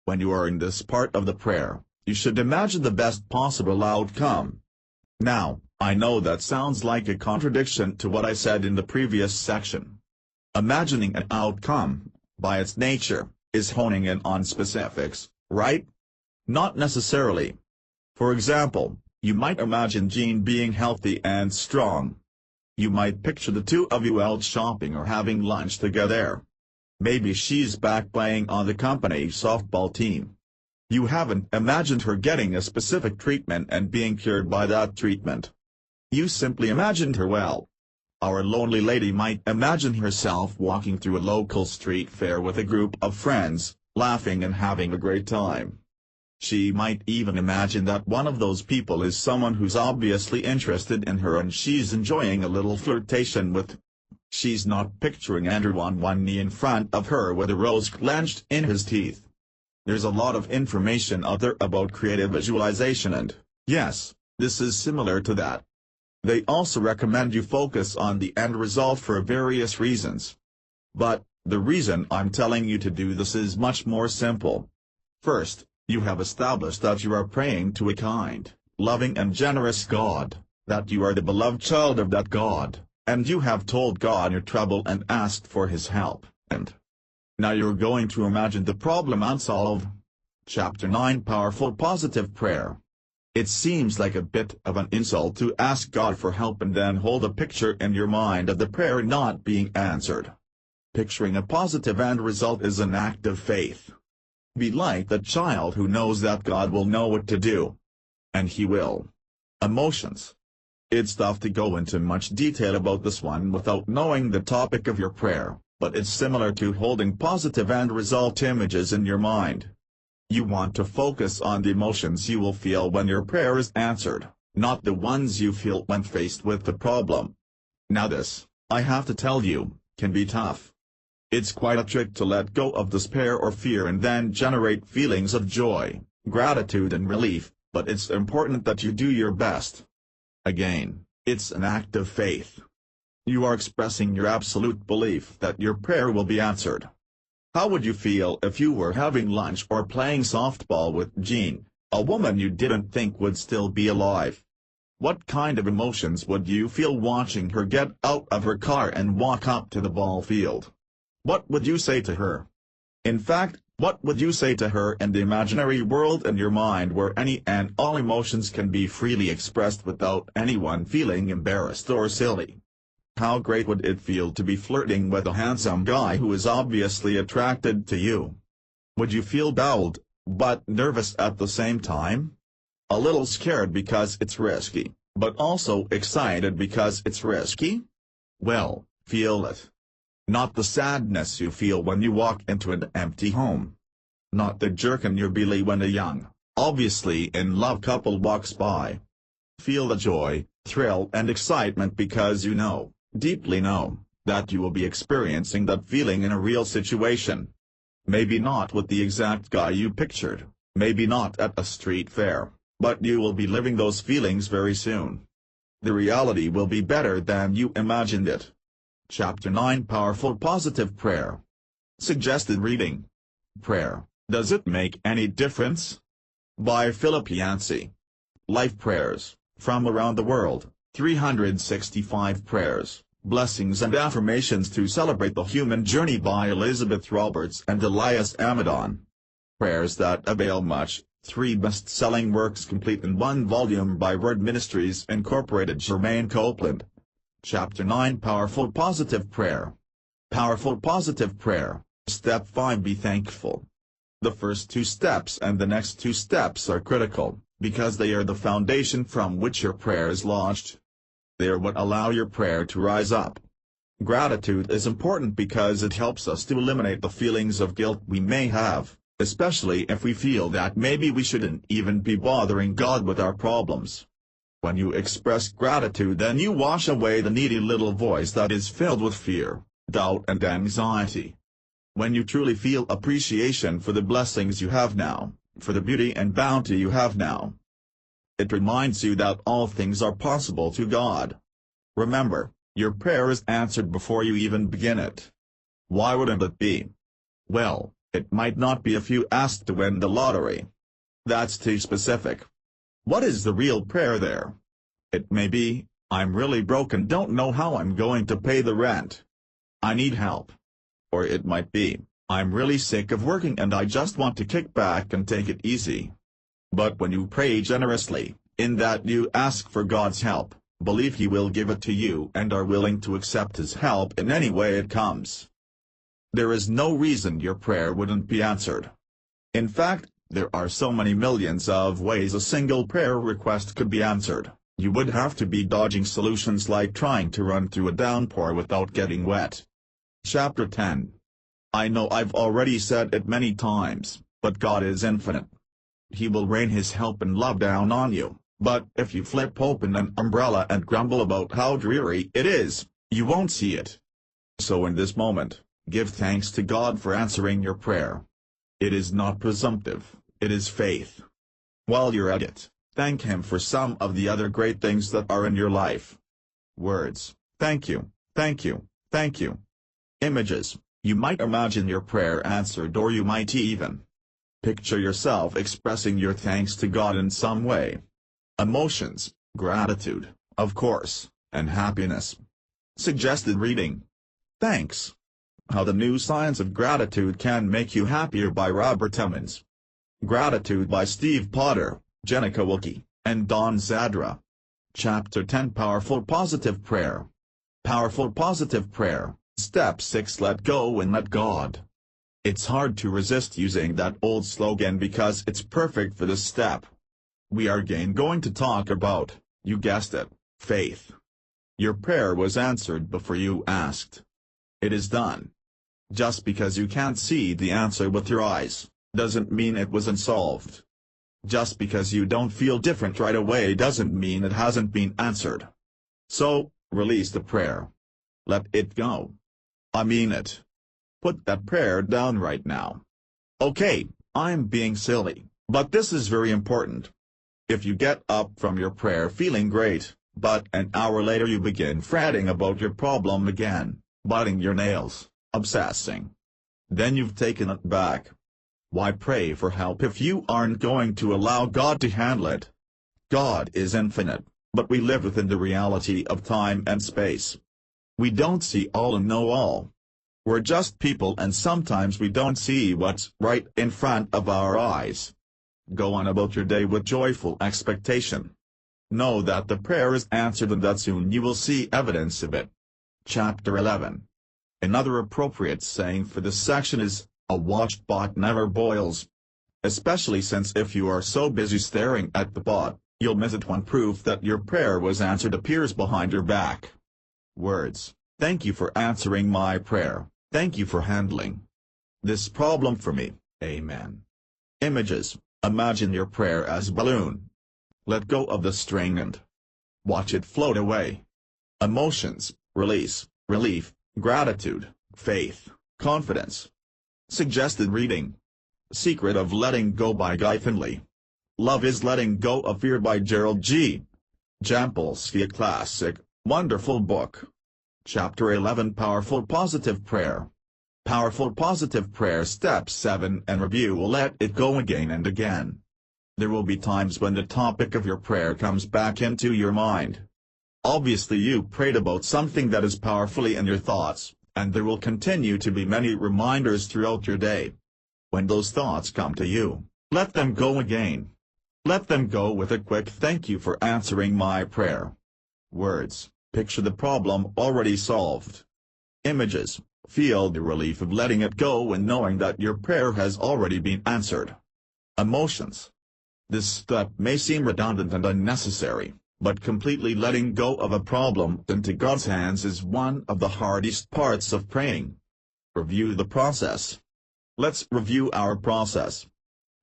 When you are in this part of the prayer, you should imagine the best possible outcome. Now, I know that sounds like a contradiction to what I said in the previous section. Imagining an outcome, by its nature, is honing in on specifics, right? Not necessarily. For example, you might imagine Jean being healthy and strong. You might picture the two of you out shopping or having lunch together. Maybe she's back playing on the company softball team. You haven't imagined her getting a specific treatment and being cured by that treatment. You simply imagined her well. Our lonely lady might imagine herself walking through a local street fair with a group of friends, laughing and having a great time. She might even imagine that one of those people is someone who's obviously interested in her and she's enjoying a little flirtation with. She's not picturing Andrew on one knee in front of her with a rose clenched in his teeth. There's a lot of information out there about creative visualization and, yes, this is similar to that. They also recommend you focus on the end result for various reasons. But, the reason I'm telling you to do this is much more simple. First, you have established that you are praying to a kind, loving and generous God, that you are the beloved child of that God, and you have told God your trouble and asked for His help, and now you're going to imagine the problem unsolved. Chapter 9 Powerful Positive Prayer. It seems like a bit of an insult to ask God for help and then hold a picture in your mind of the prayer not being answered. Picturing a positive end result is an act of faith. Be like the child who knows that God will know what to do. And He will. Emotions. It's tough to go into much detail about this one without knowing the topic of your prayer, but it's similar to holding positive end result images in your mind. You want to focus on the emotions you will feel when your prayer is answered, not the ones you feel when faced with the problem. Now this, I have to tell you, can be tough. It's quite a trick to let go of despair or fear and then generate feelings of joy, gratitude and relief, but it's important that you do your best. Again, it's an act of faith. You are expressing your absolute belief that your prayer will be answered. How would you feel if you were having lunch or playing softball with Jean, a woman you didn't think would still be alive? What kind of emotions would you feel watching her get out of her car and walk up to the ball field? What would you say to her? In fact, what would you say to her in the imaginary world in your mind where any and all emotions can be freely expressed without anyone feeling embarrassed or silly? How great would it feel to be flirting with a handsome guy who is obviously attracted to you? Would you feel bowled, but nervous at the same time? A little scared because it's risky, but also excited because it's risky? Well, feel it. Not the sadness you feel when you walk into an empty home. Not the jerk in your belly when a young, obviously in love couple walks by. Feel the joy, thrill and excitement because you know, deeply know, that you will be experiencing that feeling in a real situation. Maybe not with the exact guy you pictured, maybe not at a street fair, but you will be living those feelings very soon. The reality will be better than you imagined it. Chapter 9 Powerful Positive Prayer. Suggested reading. Prayer, Does It Make Any Difference? By Philip Yancey. Life Prayers, From Around the World, 365 Prayers, Blessings and Affirmations to Celebrate the Human Journey by Elizabeth Roberts and Elias Amadon. Prayers That Avail Much, 3 best-selling works complete in 1 volume by Word Ministries Incorporated. Germaine Copeland. Chapter 9 Powerful Positive Prayer. Powerful Positive Prayer. Step 5 Be Thankful. The first 2 steps and the next 2 steps are critical, because they are the foundation from which your prayer is launched. They are what allow your prayer to rise up. Gratitude is important because it helps us to eliminate the feelings of guilt we may have, especially if we feel that maybe we shouldn't even be bothering God with our problems. When you express gratitude, then you wash away the needy little voice that is filled with fear, doubt and anxiety. When you truly feel appreciation for the blessings you have now, for the beauty and bounty you have now, it reminds you that all things are possible to God. Remember, your prayer is answered before you even begin it. Why wouldn't it be? Well, it might not be if you asked to win the lottery. That's too specific. What is the real prayer there? It may be, I'm really broke and don't know how I'm going to pay the rent. I need help. Or it might be, I'm really sick of working and I just want to kick back and take it easy. But when you pray generously, in that you ask for God's help, believe He will give it to you and are willing to accept His help in any way it comes. There is no reason your prayer wouldn't be answered. In fact, there are so many millions of ways a single prayer request could be answered, you would have to be dodging solutions like trying to run through a downpour without getting wet. Chapter 10. I know I've already said it many times, but God is infinite. He will rain His help and love down on you, but if you flip open an umbrella and grumble about how dreary it is, you won't see it. So in this moment, give thanks to God for answering your prayer. It is not presumptive, it is faith. While you're at it, thank Him for some of the other great things that are in your life. Words, thank you, thank you, thank you. Images, you might imagine your prayer answered, or you might even picture yourself expressing your thanks to God in some way. Emotions, gratitude, of course, and happiness. Suggested reading. Thanks. How the New Science of Gratitude Can Make You Happier by Robert Emmons. Gratitude by Steve Potter, Jenica Wilkie, and Don Zadra. Chapter 10 Powerful Positive Prayer. Powerful Positive Prayer. Step 6 Let Go and Let God. It's hard to resist using that old slogan because it's perfect for this step. We are again going to talk about, you guessed it, faith. Your prayer was answered before you asked. It is done. Just because you can't see the answer with your eyes, doesn't mean it wasn't solved. Just because you don't feel different right away doesn't mean it hasn't been answered. So, release the prayer. Let it go. I mean it. Put that prayer down right now. Okay, I'm being silly, but this is very important. If you get up from your prayer feeling great, But an hour later you begin fretting about your problem again, biting your nails, obsessing. Then you've taken it back. Why pray for help if you aren't going to allow God to handle it? God is infinite, but we live within the reality of time and space. We don't see all and know all. We're just people, and sometimes we don't see what's right in front of our eyes. Go on about your day with joyful expectation. Know that the prayer is answered and that soon you will see evidence of it. Chapter 11. Another appropriate saying for this section is, "A watched pot never boils." Especially since if you are so busy staring at the pot, you'll miss it when proof that your prayer was answered appears behind your back. Words: thank you for answering my prayer, thank you for handling this problem for me, amen. Images: imagine your prayer as a balloon. Let go of the string and watch it float away. Emotions: release, relief, gratitude, faith, confidence. Suggested reading: Secret of Letting Go by Guy Finley. Love is Letting Go of Fear by Gerald G. Jampolsky. A classic, wonderful book. Chapter 11. Powerful Positive Prayer. Powerful Positive Prayer. Step 7 and review. Let it go again and again. There will be times when the topic of your prayer comes back into your mind. Obviously you prayed about something that is powerfully in your thoughts, and there will continue to be many reminders throughout your day. When those thoughts come to you, let them go again. Let them go with a quick "thank you for answering my prayer." Words: picture the problem already solved. Images: feel the relief of letting it go and knowing that your prayer has already been answered. Emotions: this step may seem redundant and unnecessary, but completely letting go of a problem into God's hands is one of the hardest parts of praying. Review the process. Let's review our process.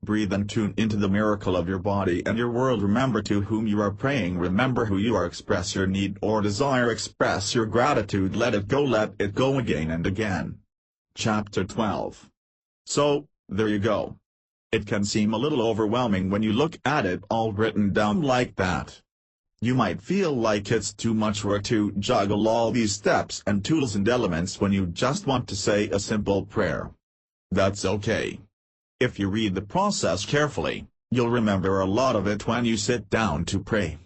Breathe and tune into the miracle of your body and your world. Remember to whom you are praying. Remember who you are. Express your need or desire. Express your gratitude. Let it go again and again. Chapter 12. So, there you go. It can seem a little overwhelming when you look at it all written down like that. You might feel like it's too much work to juggle all these steps and tools and elements when you just want to say a simple prayer. That's okay. If you read the process carefully, you'll remember a lot of it when you sit down to pray.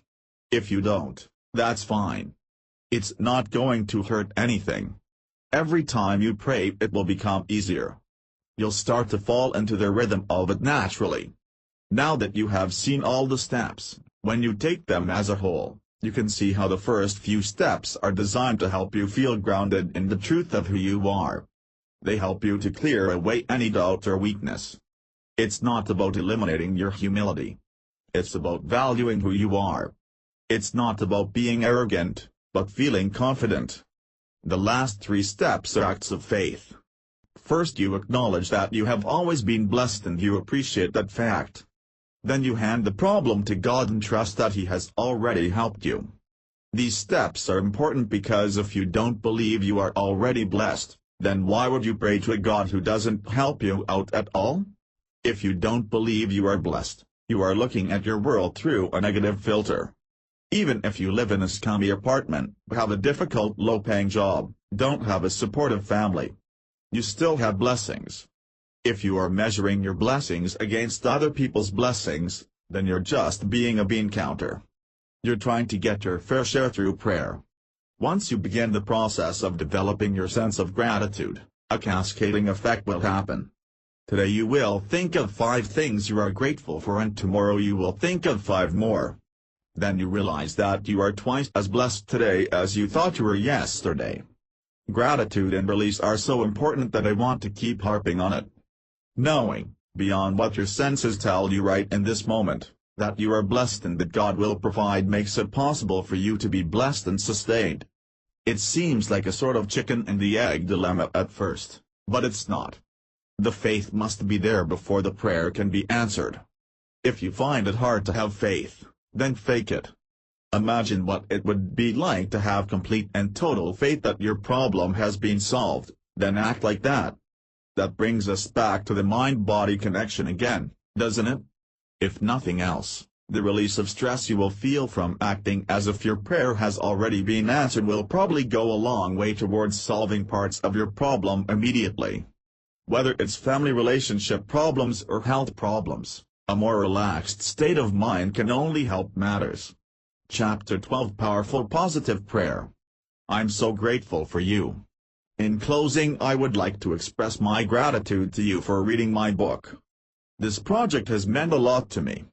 If you don't, that's fine. It's not going to hurt anything. Every time you pray it will become easier. You'll start to fall into the rhythm of it naturally. Now that you have seen all the steps, when you take them as a whole, you can see how the first few steps are designed to help you feel grounded in the truth of who you are. They help you to clear away any doubt or weakness. It's not about eliminating your humility. It's about valuing who you are. It's not about being arrogant, but feeling confident. The last 3 steps are acts of faith. First you acknowledge that you have always been blessed and you appreciate that fact. Then you hand the problem to God and trust that He has already helped you. These steps are important because if you don't believe you are already blessed, then why would you pray to a God who doesn't help you out at all? If you don't believe you are blessed, you are looking at your world through a negative filter. Even if you live in a scummy apartment, have a difficult low-paying job, don't have a supportive family, you still have blessings. If you are measuring your blessings against other people's blessings, then you're just being a bean counter. You're trying to get your fair share through prayer. Once you begin the process of developing your sense of gratitude, a cascading effect will happen. Today you will think of 5 things you are grateful for and tomorrow you will think of 5 more. Then you realize that you are twice as blessed today as you thought you were yesterday. Gratitude and release are so important that I want to keep harping on it. Knowing, beyond what your senses tell you right in this moment, that you are blessed and that God will provide makes it possible for you to be blessed and sustained. It seems like a sort of chicken and the egg dilemma at first, but it's not. The faith must be there before the prayer can be answered. If you find it hard to have faith, then fake it. Imagine what it would be like to have complete and total faith that your problem has been solved, then act like that. That brings us back to the mind-body connection again, doesn't it? If nothing else, The release of stress you will feel from acting as if your prayer has already been answered will probably go a long way towards solving parts of your problem immediately. Whether it's family relationship problems or health problems, a more relaxed state of mind can only help matters. Chapter 12 Powerful Positive Prayer. I'm so grateful for you. In closing, I would like to express my gratitude to you for reading my book. This project has meant a lot to me.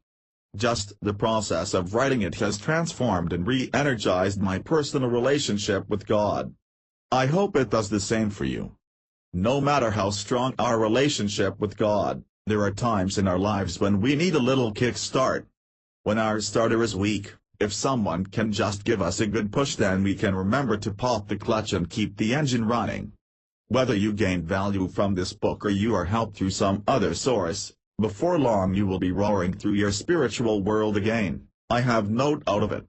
Just the process of writing it has transformed and re-energized my personal relationship with God. I hope it does the same for you. No matter how strong our relationship with God, there are times in our lives when we need a little kickstart. When our starter is weak, if someone can just give us a good push, then we can remember to pop the clutch and keep the engine running. Whether you gained value from this book or you are helped through some other source, before long you will be roaring through your spiritual world again. I have no doubt of it.